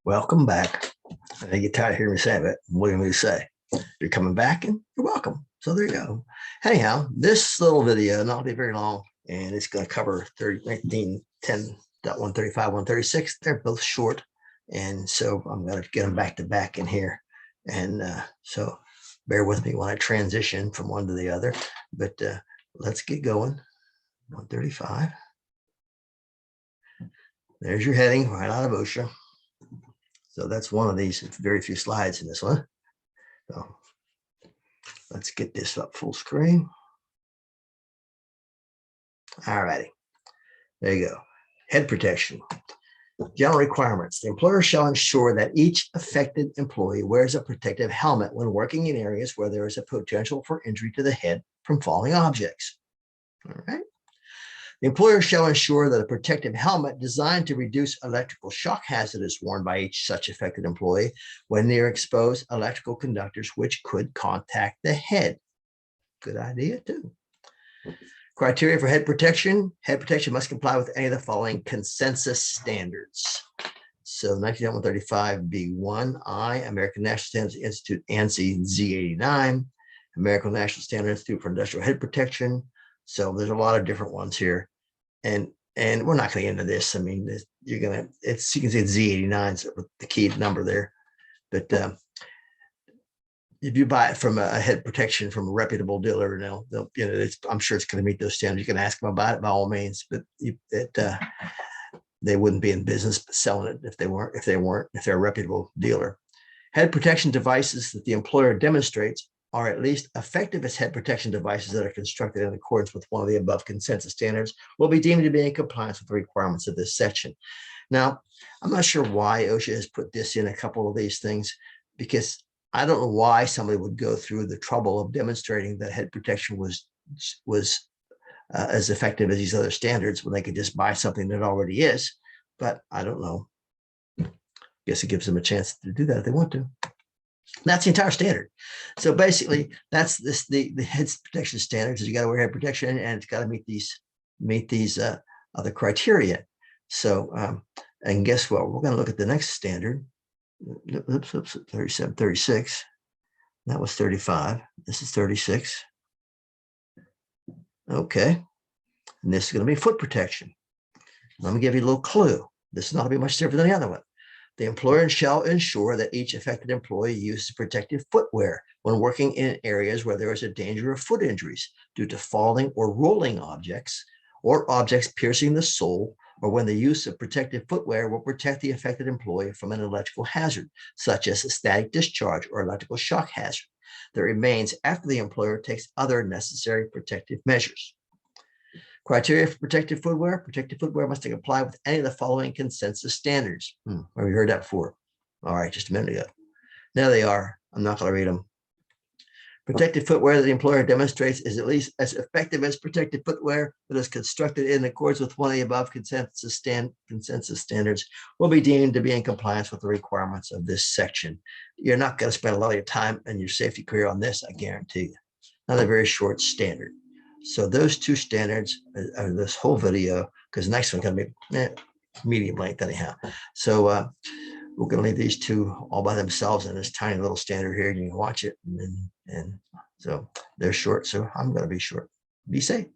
Welcome back. I get tired of hearing me say it. What do you want me to say? You're coming back and you're welcome. So there you go. Anyhow, this little video, not be very long, and it's going to cover 1910.135, 136. They're both short. And so I'm going to get them back to back in here. And so bear with me when I transition from one to the other. But let's get going. 135. There's your heading right out of OSHA. So that's one of these very few slides in this one. So let's get this up full screen. All righty. There you go. Head protection. General requirements. The employer shall ensure that each affected employee wears a protective helmet when working in areas where there is a potential for injury to the head from falling objects. All right. The employer shall ensure that a protective helmet designed to reduce electrical shock hazard is worn by each such affected employee when near exposed electrical conductors which could contact the head. Good idea, too. Criteria for head protection. Head protection must comply with any of the following consensus standards. So 1935B1I, American National Standards Institute, ANSI Z89, American National Standards Institute for Industrial Head Protection. So there's a lot of different ones here. And we're not going to get into this. I mean, you're going to, you can see it's Z89 is the key number there. But if you buy it from a head protection from a reputable dealer, I'm sure it's going to meet those standards. You can ask them about it by all means, but they wouldn't be in business selling it if they're a reputable dealer. Head protection devices that the employer demonstrates are at least effective as head protection devices that are constructed in accordance with one of the above consensus standards will be deemed to be in compliance with the requirements of this section. Now, I'm not sure why OSHA has put this in a couple of these things, because I don't know why somebody would go through the trouble of demonstrating that head protection was as effective as these other standards when they could just buy something that already is. But I don't know. I guess it gives them a chance to do that if they want to. That's the entire standard. So basically, that's the head protection standards is you got to wear head protection and it's got to meet these other criteria. So and guess what? We're going to look at the next standard. 37, 36. That was 35. This is 36. Okay. And this is going to be foot protection. Let me give you a little clue. This is not going to be much different than the other one. The employer shall ensure that each affected employee uses protective footwear when working in areas where there is a danger of foot injuries due to falling or rolling objects or objects piercing the sole, or when the use of protective footwear will protect the affected employee from an electrical hazard, such as a static discharge or electrical shock hazard that remains after the employer takes other necessary protective measures. Criteria for protective footwear. Protective footwear must comply with any of the following consensus standards. Have we heard that before? All right, just a minute ago. There they are. I'm not going to read them. Protective footwear that the employer demonstrates is at least as effective as protective footwear that is constructed in accordance with one of the above consensus standards will be deemed to be in compliance with the requirements of this section. You're not going to spend a lot of your time and your safety career on this, I guarantee you. Another very short standard. So those two standards are this whole video, because the next one's going to be medium length anyhow. So we're going to leave these two all by themselves in this tiny little standard here. You can watch it. And so they're short. So I'm going to be short. Be safe.